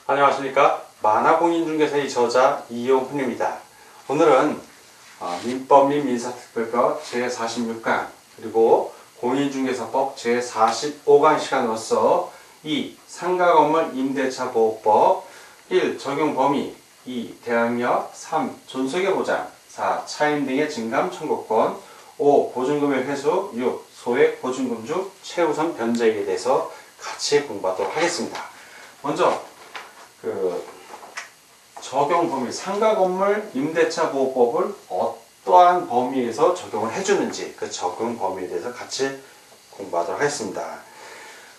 안녕하십니까. 만화공인중개사의 저자 이용훈입니다. 오늘은 민법 및 민사특별법 제46강 그리고 공인중개사법 제45강 시간으로서 2. 상가건물 임대차 보호법 1. 적용 범위 2. 대항력 3. 존속의 보장 4. 차임 등의 증감 청구권 5. 보증금의 회수 6. 소액 보증금주 최우선 변제에 대해서 같이 공부하도록 하겠습니다. 먼저 적용 범위, 상가건물 임대차 보호법을 어떠한 범위에서 적용을 해주는지 그 적용 범위에 대해서 같이 공부하도록 하겠습니다.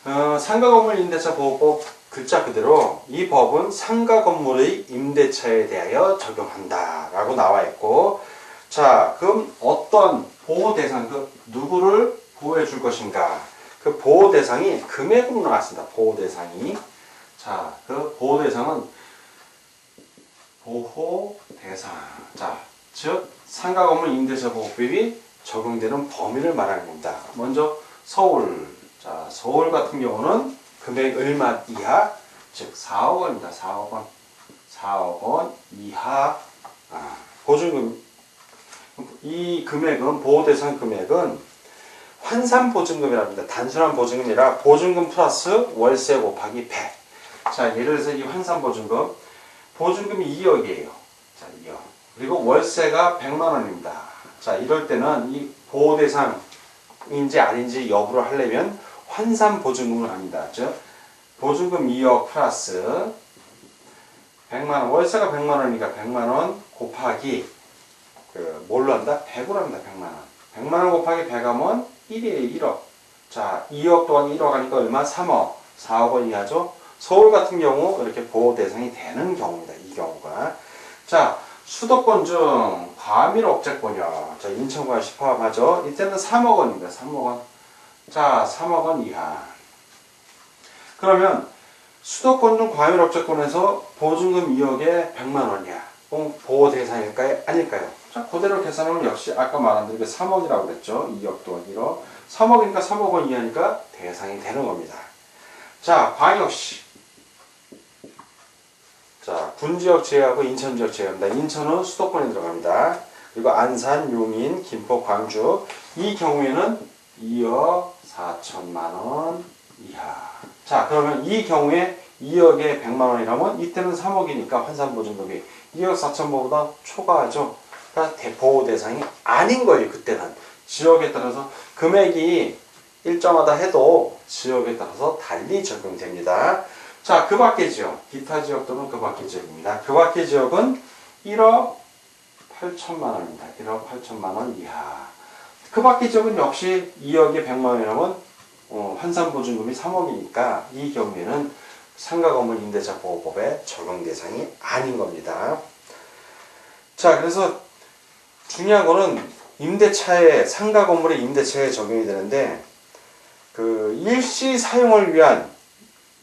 상가건물 임대차 보호법 글자 그대로 이 법은 상가건물의 임대차에 대하여 적용한다 라고 나와 있고, 자 그럼 어떤 보호 대상, 누구를 보호해 줄 것인가, 그 보호 대상이 금액으로 나왔습니다. 보호 대상이. 자, 그 보호 대상은 보호 대상. 자, 즉 상가건물 임대차 보호법이 적용되는 범위를 말하는 겁니다. 먼저 서울. 자, 서울 같은 경우는 금액 얼마 이하, 즉 4억 원입니다. 4억 원. 4억 원 이하 보증금. 이 금액은 보호 대상 금액은 환산 보증금이랍니다. 단순한 보증금이라 보증금 플러스 월세 곱하기 100. 자, 예를 들어서 이 환산보증금, 보증금이 2억이에요. 자, 2억. 그리고 월세가 100만 원입니다. 자, 이럴 때는 이 보호대상인지 아닌지 여부를 하려면 환산보증금을 합니다. 즉, 보증금 2억 플러스 100만 원, 월세가 100만 원이니까 100만 원 곱하기, 뭘로 한다? 100으로 합니다. 100만 원. 100만 원 곱하기 100 하면 1이에요. 1억. 자, 2억 더하기 1억 하니까 얼마? 3억. 4억 원 이하죠? 서울 같은 경우 이렇게 보호 대상이 되는 경우입니다. 이 경우가. 자, 수도권 중 과밀 업체권이요. 자, 인천과 포함하죠. 이때는 3억 원입니다. 3억 원. 자, 3억 원 이하. 그러면 수도권 중 과밀 업체권에서 보증금 2억에 100만 원이야. 그럼 보호 대상일까요? 아닐까요? 자, 그대로 계산하면 역시 아까 말한 대로 3억이라고 그랬죠. 2억 또한 1억. 3억이니까 3억 원 이하니까 대상이 되는 겁니다. 자, 광역시. 자, 군지역 제외하고 인천지역 제외합니다. 인천은 수도권에 들어갑니다. 그리고 안산, 용인, 김포, 광주. 이 경우에는 2억 4천만 원 이하. 자, 그러면 이 경우에 2억에 100만 원이라면 이때는 3억이니까 환산보증금이 2억 4천보다 초과하죠. 그러니까 보호 대상이 아닌 거예요. 그때는. 지역에 따라서 금액이 일정하다 해도 지역에 따라서 달리 적용됩니다. 자, 그 밖의 지역, 기타 지역 또는 그 밖의 지역입니다. 그 밖의 지역은 1억 8천만 원입니다. 1억 8천만 원 이하. 그 밖의 지역은 역시 2억에 100만 원이라면 환산보증금이 3억이니까 이 경우에는 상가건물 임대차 보호법의 적용 대상이 아닌 겁니다. 자, 그래서 중요한 거는 임대차에, 상가건물의 임대차에 적용이 되는데, 일시 사용을 위한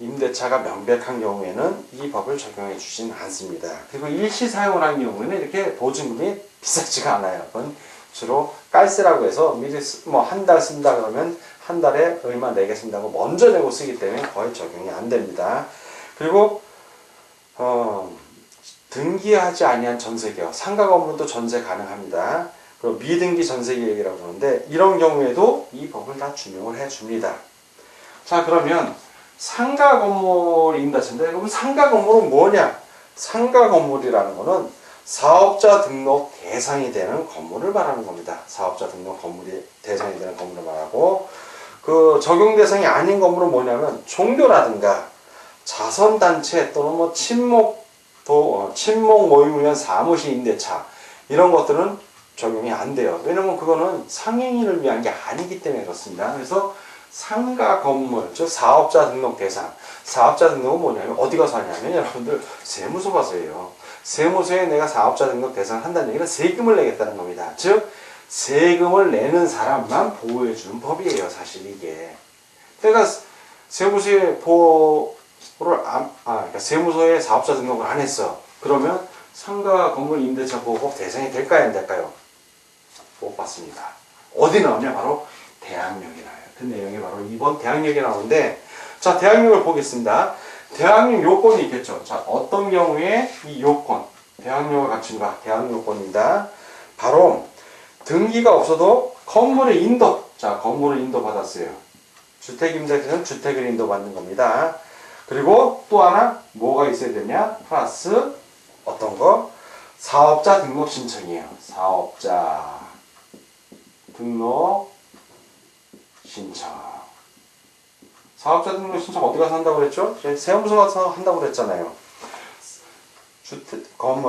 임대차가 명백한 경우에는 이 법을 적용해 주진 않습니다. 그리고 일시 사용을 하는 경우에는 이렇게 보증금이 비싸지가 않아요. 그건 주로 깔세라고 해서 미리 한 달 쓴다 그러면 한 달에 얼마 내겠습니다고 먼저 내고 쓰기 때문에 거의 적용이 안 됩니다. 그리고 등기하지 아니한 전세계약, 상가 건물도 전세 가능합니다. 그리고 미등기 전세계약이라고 그러는데 이런 경우에도 이 법을 다 준용을 해줍니다. 자, 그러면 상가 건물이 임대차인데, 그럼 상가 건물은 뭐냐? 상가 건물이라는 거는 사업자 등록 대상이 되는 건물을 말하는 겁니다. 사업자 등록 건물이 대상이 되는 건물을 말하고, 그 적용 대상이 아닌 건물은 뭐냐면 종교라든가 자선단체 또는 친목 모임을 위한 사무실 임대차, 이런 것들은 적용이 안 돼요. 왜냐면 그거는 상행인을 위한 게 아니기 때문에 그렇습니다. 그래서 상가 건물, 즉 사업자 등록 대상. 사업자 등록은 뭐냐면 어디 가서 하냐면 여러분들 세무서 가서 해요. 세무서에 내가 사업자 등록 대상 한다는 얘기는 세금을 내겠다는 겁니다. 즉 세금을 내는 사람만 보호해 주는 법이에요. 사실 이게. 내가 세무서에 그러니까 세무서에 사업자 등록을 안 했어. 그러면 상가 건물 임대차 보호법 대상이 될까요? 안 될까요? 못 받습니다. 어디 나오냐? 바로 대항력이 나와요. 그 내용이 바로 이번 대항력이 나오는데, 자, 대항력을 보겠습니다. 대항력 요건이 있겠죠. 자, 어떤 경우에 이 요건, 대항력을 갖춘가? 대항력 요건입니다. 바로 등기가 없어도 건물의 인도. 자, 건물을 인도받았어요. 주택임대차는 주택을 인도받는 겁니다. 그리고 또 하나 뭐가 있어야 되냐? 플러스 어떤 거? 사업자 등록 신청이에요. 사업자 등록 신청. 사업자 등록 신청 어디 가서 한다고 그랬죠? 세무서 가서 한다고 그랬잖아요.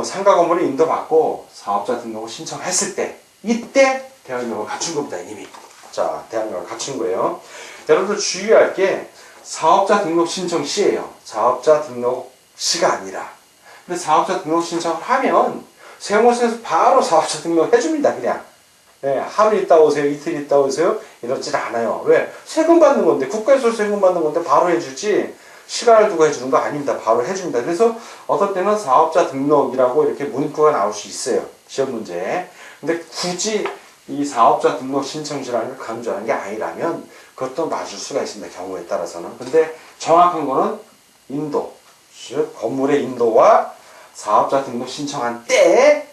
상가 건물을 인도받고 사업자 등록을 신청했을 때, 이때 대항력을 갖춘 겁니다, 이미. 자, 대항력을 갖춘 거예요. 여러분들 주의할 게 사업자 등록 신청 시예요. 사업자 등록 시가 아니라. 근데 사업자 등록 신청을 하면 세무서에서 바로 사업자 등록 해줍니다, 그냥. 네, 하루 있다 오세요, 이틀 있다 오세요, 이러질 않아요. 왜? 세금 받는 건데, 국가에서 세금 받는 건데 바로 해주지, 시간을 두고 해주는 거 아닙니다. 바로 해줍니다. 그래서 어떤 때는 사업자 등록이라고 이렇게 문구가 나올 수 있어요. 시험 문제에. 근데 굳이 이 사업자 등록 신청시라는 걸 강조하는 게 아니라면 그것도 맞을 수가 있습니다. 경우에 따라서는. 근데 정확한 거는 인도, 즉 건물의 인도와 사업자 등록 신청한 때에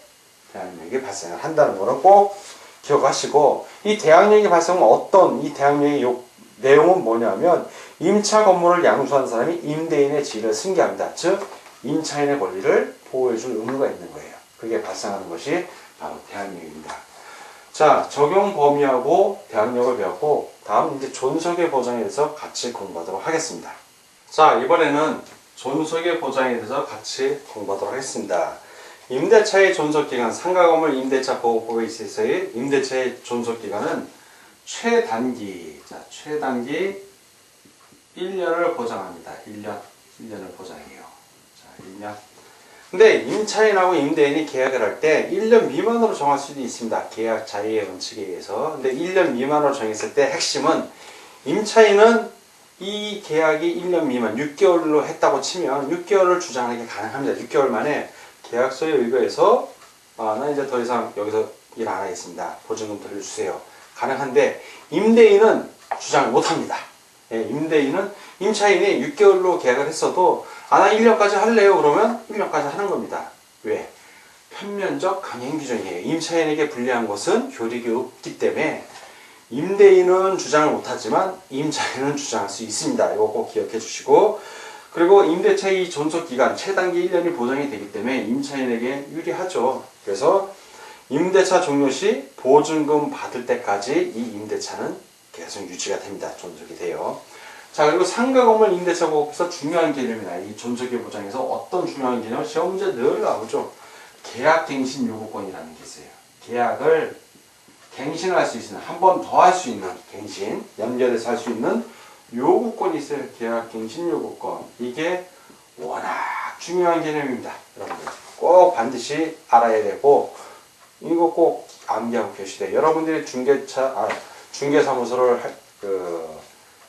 대항력이 발생을 한다는 거는 꼭 기억하시고, 이 대항력이 발생하면 어떤 이 대항력의 내용은 뭐냐면 임차 건물을 양수한 사람이 임대인의 지위를 승계합니다. 즉 임차인의 권리를 보호해줄 의무가 있는 거예요. 그게 발생하는 것이 바로 대항력입니다. 자, 적용 범위하고 대항력을 배웠고, 다음 이제 존속의 보장에 대해서 같이 공부하도록 하겠습니다. 자, 이번에는 존속의 보장에 대해서 같이 공부하도록 하겠습니다. 임대차의 존속기간, 상가건물 임대차 보호법에 있어서의 임대차의 존속기간은 최단기, 자, 최단기 1년을 보장합니다. 1년을 보장해요. 자, 1년. 근데 임차인하고 임대인이 계약을 할 때 1년 미만으로 정할 수도 있습니다. 계약 자유의 원칙에 의해서. 근데 1년 미만으로 정했을 때 핵심은 임차인은 이 계약이 1년 미만, 6개월로 했다고 치면 6개월을 주장하는 게 가능합니다. 6개월 만에 계약서에 의거해서 나 이제 더 이상 여기서 일 안 하겠습니다. 보증금 돌려주세요. 가능한데 임대인은 주장을 못합니다. 예, 임대인은 임차인이 6개월로 계약을 했어도 나 1년까지 할래요. 그러면 1년까지 하는 겁니다. 왜? 편면적 강행 규정이에요. 임차인에게 불리한 것은 효력이 없기 때문에 임대인은 주장을 못하지만 임차인은 주장할 수 있습니다. 이거 꼭 기억해 주시고, 그리고 임대차의 존속기간 최단기 1년이 보장이 되기 때문에 임차인에게 유리하죠. 그래서 임대차 종료 시 보증금 받을 때까지 이 임대차는 계속 유지가 됩니다. 존속이 돼요. 자, 그리고 상가건물 임대차 보호법에서 중요한 개념이나 이 존속의 보장에서 어떤 중요한 개념, 시험 문제 늘 나오죠. 계약갱신 요구권이라는 게 있어요. 계약을 갱신할 수 있는, 한 번 더 할 수 있는 갱신, 연결해서 할 수 있는 요구권이 있어요. 계약갱신 요구권. 이게 워낙 중요한 개념입니다. 여러분들 꼭 반드시 알아야 되고, 이거 꼭 암기하고 계시되, 여러분들이 중개사무소를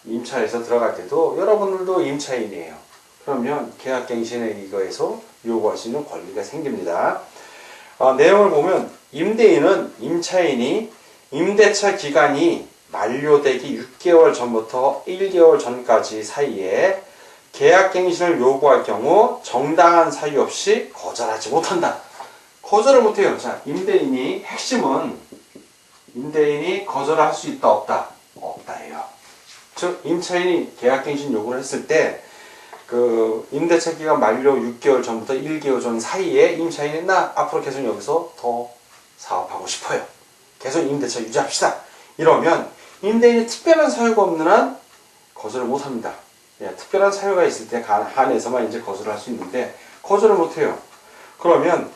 임차에서 들어갈 때도 여러분들도 임차인이에요. 그러면 계약갱신에 의거해서 요구할 수 있는 권리가 생깁니다. 내용을 보면 임대인은 임차인이 임대차 기간이 만료되기 6개월 전부터 1개월 전까지 사이에 계약갱신을 요구할 경우 정당한 사유 없이 거절하지 못한다. 거절을 못해요. 자, 핵심은 임대인이 거절할 수 있다, 없다? 없다예요. 즉, 임차인이 계약갱신 요구를 했을 때, 임대차 기간 만료 6개월 전부터 1개월 전 사이에 임차인이 나 앞으로 계속 여기서 더 사업하고 싶어요. 계속 임대차 유지합시다. 이러면 임대인이 특별한 사유가 없는 한 거절을 못 합니다. 예, 특별한 사유가 있을 때 한해서만 이제 거절을 할 수 있는데 거절을 못 해요. 그러면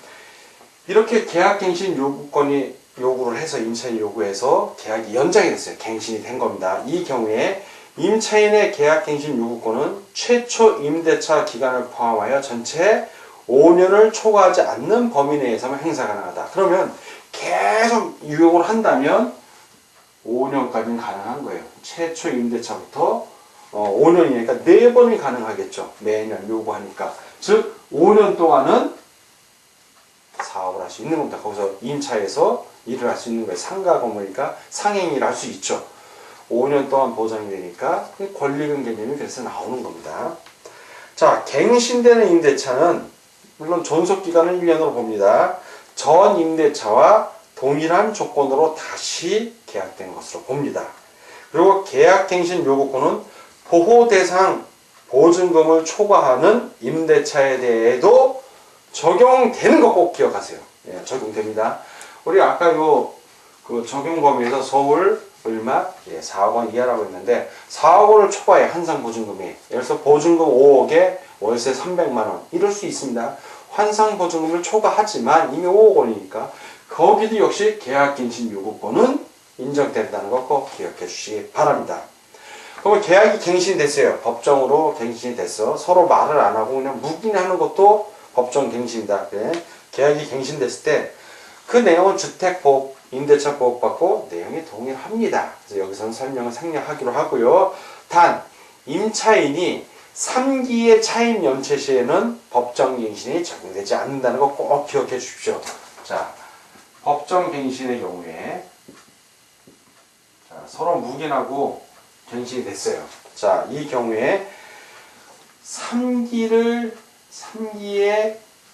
이렇게 계약갱신 요구를 해서 임차인이 요구해서 계약이 연장이 됐어요. 갱신이 된 겁니다. 이 경우에 임차인의 계약갱신 요구권은 최초 임대차 기간을 포함하여 전체 5년을 초과하지 않는 범위 내에서만 행사 가능하다. 그러면 계속 유용을 한다면 5년까지는 가능한 거예요. 최초 임대차부터 5년이니까 4번이 가능하겠죠. 매년 요구하니까. 즉 5년 동안은 사업을 할 수 있는 겁니다. 거기서 임차에서 일을 할 수 있는 거예요. 상가 건물이니까 상행일을 할 수 있죠. 5년 동안 보장이 되니까 권리금 개념이 그래서 나오는 겁니다. 자, 갱신되는 임대차는 물론 존속기간은 1년으로 봅니다. 전 임대차와 동일한 조건으로 다시 계약된 것으로 봅니다. 그리고 계약갱신 요구권은 보호대상 보증금을 초과하는 임대차에 대해도 적용되는 거 꼭 기억하세요. 예, 적용됩니다. 우리 아까 그 적용 범위에서 서울 얼마? 예, 4억 원 이하라고 했는데 4억 원을 초과해 환상 보증금이. 예를 들어서 보증금 5억에 월세 300만 원 이럴 수 있습니다. 환상 보증금을 초과하지만 이미 5억 원이니까 거기도 역시 계약갱신 요구권은 인정된다는 거 꼭 기억해 주시기 바랍니다. 그러면 계약이 갱신이 됐어요. 법정으로 갱신이 됐어. 서로 말을 안 하고 그냥 묵인하는 것도 법정 갱신이다. 그래. 계약이 갱신됐을 때 그 내용은 주택보호, 임대차 보호받고 내용이 동일합니다. 그래서 여기서는 설명을 생략하기로 하고요. 단 임차인이 3기의 차임 연체 시에는 법정 갱신이 적용되지 않는다는 거 꼭 기억해 주십시오. 자, 법정 갱신의 경우에 자, 서로 묵인하고 갱신이 됐어요. 자, 이 경우에 3기의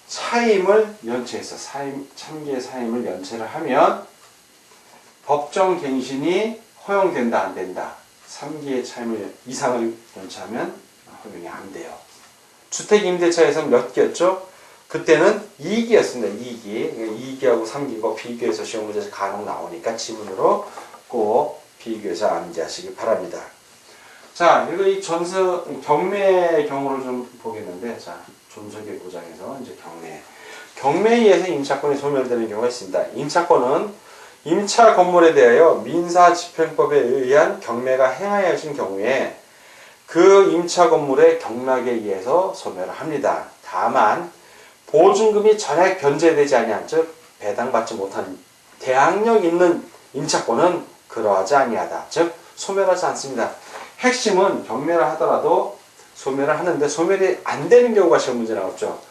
차임을 연체해서 3기의 차임을 연체를 하면 법정 갱신이 허용된다 안 된다. 3기의 차임을 이상을 연체하면 허용이 안 돼요. 주택임대차에서는 몇 기였죠? 그때는 2기였습니다. 2기. 2기하고 3기고 비교해서 시험 문제에서 간혹 나오니까 지문으로 꼭 비교해서 암기하시기 바랍니다. 자, 그리고 이 경매의 경우를 좀 보겠는데, 자, 존속의 보장에서 이제 경매에 의해서 임차권이 소멸되는 경우가 있습니다. 임차권은 임차 건물에 대하여 민사집행법에 의한 경매가 행하여진 경우에 그 임차 건물의 경락에 의해서 소멸을 합니다. 다만 보증금이 전액 변제되지 아니한 즉 배당받지 못한 대항력 있는 임차권은 그러하지 아니하다. 즉 소멸하지 않습니다. 핵심은 경매를 하더라도 소멸을 하는데 소멸이 안 되는 경우가 시험 문제 나왔죠.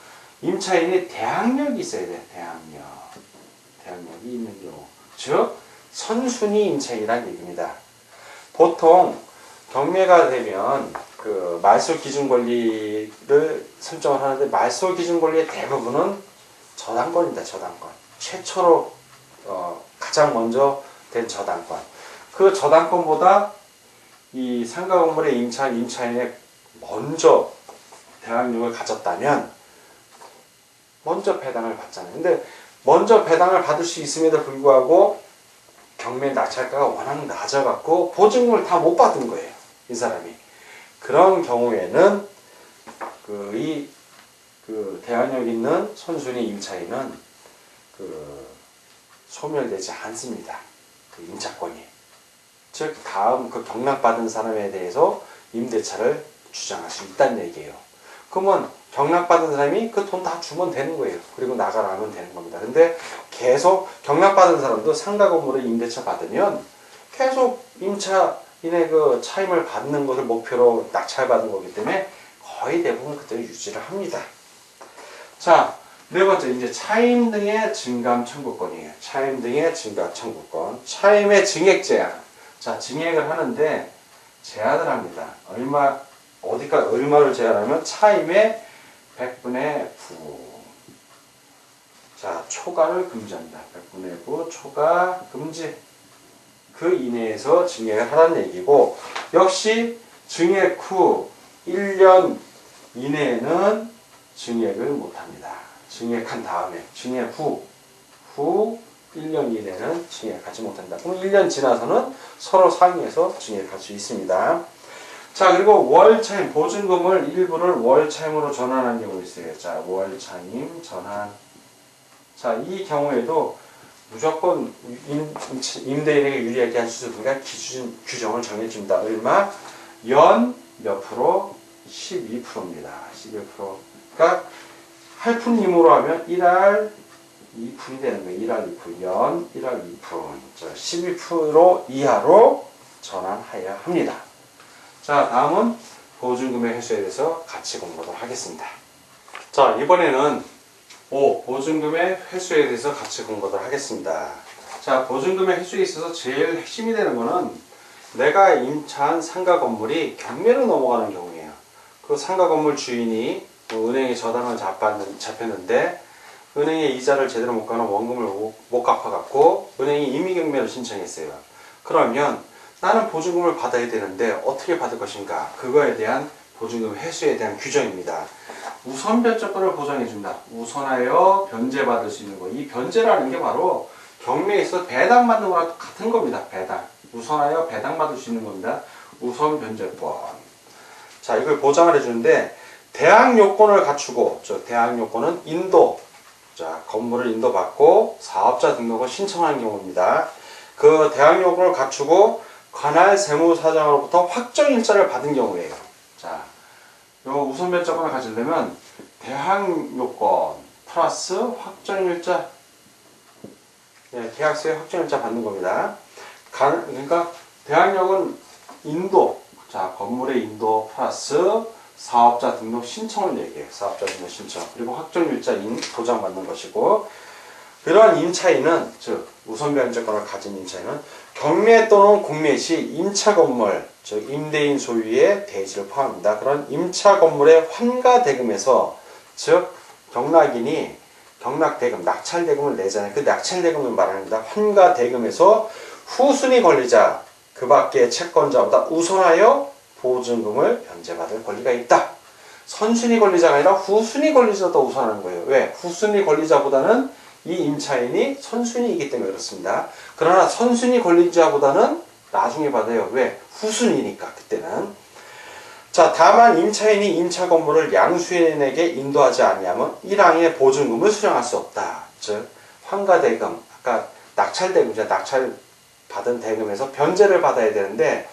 임차인이 대항력이 있어야 돼. 대항력이 있는 경우. 즉 선순위 임차인이라는 얘기입니다. 보통 경매가 되면 그 말소 기준 권리를 설정을 하는데 말소 기준 권리의 대부분은 저당권입니다. 저당권. 최초로 가장 먼저 된 저당권. 그 저당권보다 이 상가 건물의 임차인이 먼저 대항력을 가졌다면 먼저 배당을 받잖아요. 근데 먼저 배당을 받을 수 있음에도 불구하고 경매 낙찰가가 워낙 낮아갖고 보증금을 다 못 받은 거예요. 이 사람이. 그런 경우에는 그 대항력 있는 선순위 임차인은 소멸되지 않습니다. 그 임차권이. 즉 다음 그 경락받은 사람에 대해서 임대차를 주장할 수 있다는 얘기예요. 그러면 경락받은 사람이 그 돈 다 주면 되는 거예요. 그리고 나가라면 되는 겁니다. 근데 계속 경락받은 사람도 상가 건물을 임대차 받으면 계속 임차인의 그 차임을 받는 것을 목표로 낙찰받은 거기 때문에 거의 대부분 그대로 유지를 합니다. 자, 네 번째 이제 차임 등의 증감 청구권이에요. 차임 등의 증감 청구권. 차임의 증액 제한. 자, 증액을 하는데 제한을 합니다. 얼마를 제한하면 차임의 100분의 9. 자, 초과를 금지합니다. 100분의 9 초과 금지. 그 이내에서 증액을 하라는 얘기고, 역시 증액 후 1년 이내에는 증액을 못합니다. 증액한 다음에, 증액 후 1년 이내는 증액하지 못한다. 그럼 1년 지나서는 서로 상의해서 증액할 수 있습니다. 자, 그리고 월차임, 보증금을 일부를 월차임으로 전환한 경우 있어요. 자, 월차임 전환. 자, 이 경우에도 무조건 임대인에게 유리하게 할 수 있는 기준 규정을 정해줍니다. 얼마? 연 몇 프로? 12%입니다. 12%. 그러니까 할푼임으로 하면 1할 2푼이 되는 거예요. 1할 2푼. 연 1할 2푼. 자, 12% 이하로 전환해야 합니다. 자, 다음은 보증금의 회수에 대해서 같이 공부하도록 하겠습니다. 자, 이번에는 보증금의 회수에 대해서 같이 공부하도록 하겠습니다. 자, 보증금의 회수에 있어서 제일 핵심이 되는 거는 내가 임차한 상가 건물이 경매로 넘어가는 경우예요. 그 상가 건물 주인이 뭐 은행에 저당을 잡혔는데 은행에 이자를 제대로 못 갚는 원금을 못 갚아갖고 은행이 임의경매를 신청했어요. 그러면 나는 보증금을 받아야 되는데 어떻게 받을 것인가? 그거에 대한 보증금 회수에 대한 규정입니다. 우선 변제권을 보장해준다. 우선하여 변제받을 수 있는 거. 이 변제라는 게 바로 경매에서 배당받는 거랑 똑같은 겁니다. 배당. 우선하여 배당받을 수 있는 겁니다. 우선 변제권. 자, 이걸 보장을 해주는데 대항 요건을 갖추고, 대항 요건은 인도. 자, 건물을 인도받고 사업자 등록을 신청하는 경우입니다. 그 대항 요건을 갖추고 관할 세무사장으로부터 확정일자를 받은 경우에요. 자, 요 우선 변제권을 가지려면 대항 요건 플러스 확정일자, 네, 계약서에 확정일자 받는 겁니다. 그러니까 대항력은 인도, 자, 건물의 인도 플러스 사업자 등록 신청을 얘기해요. 사업자 등록 신청. 그리고 확정일자 도장받는 것이고, 그러한 임차인은, 즉 우선 변제권을 가진 임차인은 경매 또는 공매 시 임차 건물, 즉 임대인 소유의 대지를 포함합니다. 그런 임차 건물의 환가 대금에서, 즉 경락인이 경락대금, 낙찰대금을 내잖아요. 그 낙찰대금을 말합니다. 환가 대금에서 후순위 권리자, 그 밖의 채권자보다 우선하여 보증금을 변제받을 권리가 있다. 선순위 권리자가 아니라 후순위 권리자도 우선하는 거예요. 왜? 후순위 권리자보다는 이 임차인이 선순위이기 때문에 그렇습니다. 그러나 선순위 권리자보다는 나중에 받아요. 왜? 후순위니까 그때는. 자, 다만 임차인이 임차 건물을 양수인에게 인도하지 않으면 1항의 보증금을 수령할 수 없다. 즉 환가대금, 아까 낙찰대금이죠. 낙찰 받은 대금에서 변제를 받아야 되는데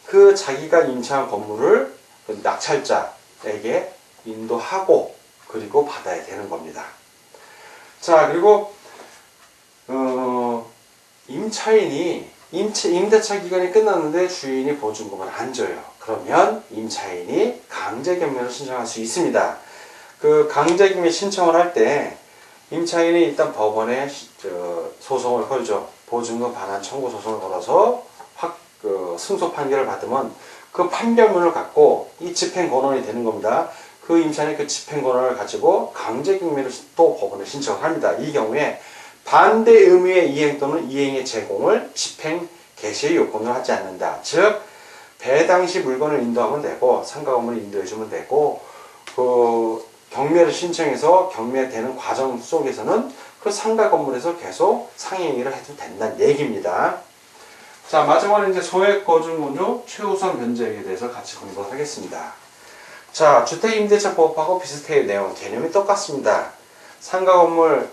그 자기가 임차한 건물을 그 낙찰자에게 인도하고 그리고 받아야 되는 겁니다. 자, 그리고 임차인이 임대차 기간이 끝났는데 주인이 보증금을 안 줘요. 그러면 임차인이 강제경매를 신청할 수 있습니다. 그 강제경매 신청을 할 때 임차인이 일단 법원에 소송을 걸죠. 보증금 반환 청구 소송을 걸어서 승소 판결을 받으면 그 판결문을 갖고 이 집행 권한이 되는 겁니다. 그 임차인이 그 집행 권한을 가지고 강제경매를 또 법원에 신청을 합니다. 이 경우에 반대 의무의 이행 또는 이행의 제공을 집행 개시의 요건으로 하지 않는다. 즉 배당 시 물건을 인도하면 되고 상가 건물을 인도해주면 되고 그 경매를 신청해서 경매되는 과정 속에서는 그 상가 건물에서 계속 상행위를 해도 된다는 얘기입니다. 자, 마지막으로 이제 소액보증금류 최우선 변제액에 대해서 같이 공부를 하겠습니다. 자, 주택임대차보호법하고 비슷해요. 내용, 개념이 똑같습니다. 상가 건물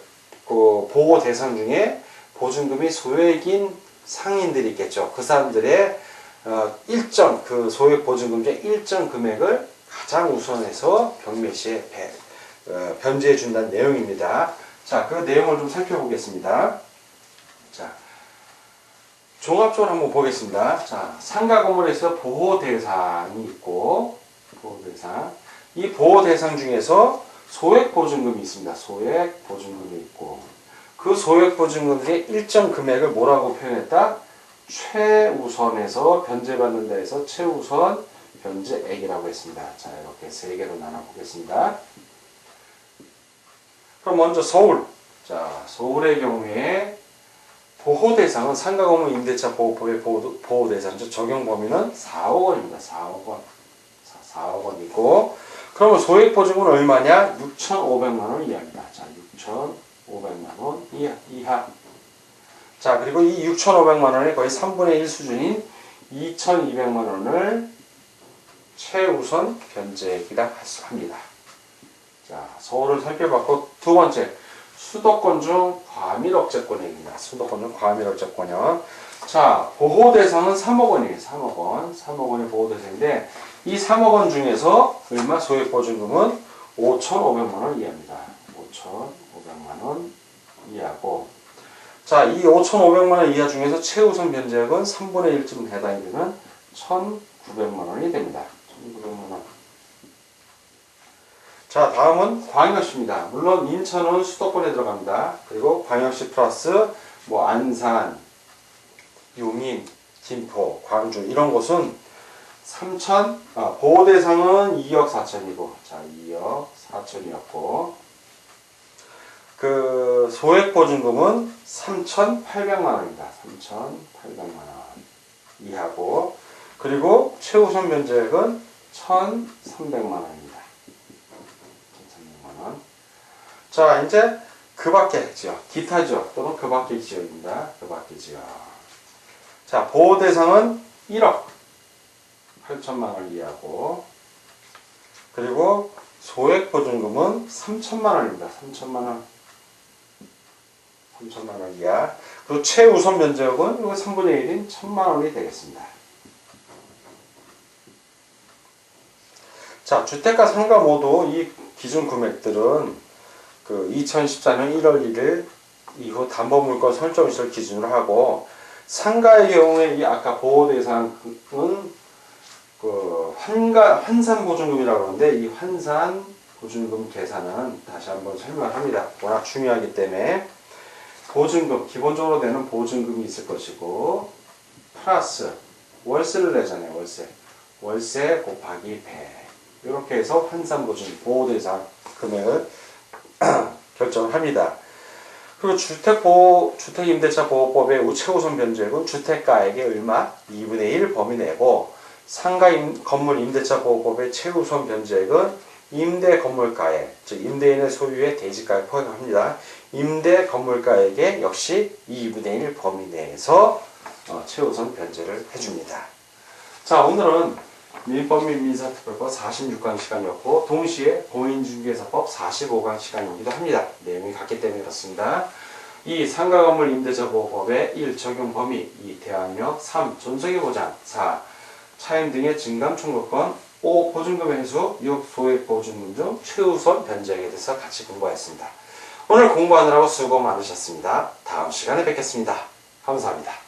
그 보호 대상 중에 보증금이 소액인 상인들이 있겠죠. 그 사람들의 일정, 그 소액 보증금 중에 일정 금액을 가장 우선해서 경매 시에 변제해 준다는 내용입니다. 자, 그 내용을 좀 살펴보겠습니다. 자, 종합적으로 한번 보겠습니다. 자, 상가 건물에서 보호 대상이 있고, 보호 대상. 이 보호 대상 중에서 소액 보증금이 있습니다. 소액 보증금이 있고, 그 소액 보증금의 일정 금액을 뭐라고 표현했다? 최우선에서 변제받는다 해서 최우선 변제액이라고 했습니다. 자, 이렇게 세 개로 나눠보겠습니다. 그럼 먼저 서울. 자, 서울의 경우에 보호 대상은 상가 건물 임대차 보호법의 보호 대상, 즉 적용 범위는 4억 원입니다. 4억 원. 4억 원이고, 그러면 소액 보증금은 얼마냐? 6,500만 원 이하입니다. 자, 6,500만 원 이하. 자, 그리고 이 6,500만 원의 거의 3분의 1 수준인 2,200만 원을 최우선 변제액이라 합니다. 자, 서울을 살펴봤고, 두 번째, 수도권 중 과밀억제권액입니다. 수도권 중 과밀억제권역. 자, 보호 대상은 3억 원이에요. 3억 원. 3억 원의 보호 대상인데, 이 3억 원 중에서 얼마 소액 보증금은 5,500만 원 이하입니다. 5,500만 원 이하고, 자, 이 5,500만 원 이하 중에서 최우선 변제액은 3분의 1쯤 해당이 되는 1,900만 원이 됩니다. 1,900만 원. 자, 다음은 광역시입니다. 물론 인천은 수도권에 들어갑니다. 그리고 광역시 플러스 안산, 용인, 김포, 광주 이런 곳은 보호 대상은 2억 4천이고, 자, 2억 4천이었고, 그 소액 보증금은 3,800만 원입니다. 3,800만 원 이하고, 그리고 최우선 변제액은 1,300만 원입니다. 1,300만 원. 자, 이제 그 밖의 지역, 기타 지역 또는 그 밖의 지역입니다. 그 밖의 지역. 자, 보호 대상은 1억 8천만 원 이하고, 그리고 소액 보증금은 3천만 원입니다. 3천만 원. 3천만 원 이하. 그리고 최우선 변제액은 이거 3분의 1인 1,000만 원이 되겠습니다. 자, 주택과 상가 모두 이 기준 금액들은 그 2014년 1월 1일 이후 담보물건 설정시를 기준으로 하고, 상가의 경우에 이 아까 보호 대상은 그 환산 보증금이라고 하는데, 이 환산 보증금 계산은 다시 한번 설명을 합니다. 워낙 중요하기 때문에 보증금, 기본적으로 내는 보증금이 있을 것이고, 플러스 월세를 내잖아요. 월세 곱하기 100. 이렇게 해서 환산 보증금, 보호 대상 금액을 결정을 합니다. 그리고 주택임대차 보호법의 최우선 변제액은 주택가액의 얼마? 2분의 1 범위 내고, 상가 건물 임대차 보호법의 최우선 변제액은 임대 건물가액, 즉 임대인의 소유의 대지가액 포함합니다. 임대 건물가액의 역시 2분의 1 범위 내에서 최우선 변제를 해줍니다. 자, 오늘은 민법 및 민사특별법 46강 시간이었고, 동시에 공인중개사법 45강 시간이기도 합니다. 내용이 같기 때문에 그렇습니다. 2. 상가건물 임대차 보호법의 1. 적용 범위, 2. 대항력, 3. 존속의 보장, 4. 차임 등의 증감 청구권, 5. 보증금의 회수, 6. 소액 보증금 중 최우선 변제액에 대해서 같이 공부하였습니다. 오늘 공부하느라고 수고 많으셨습니다. 다음 시간에 뵙겠습니다. 감사합니다.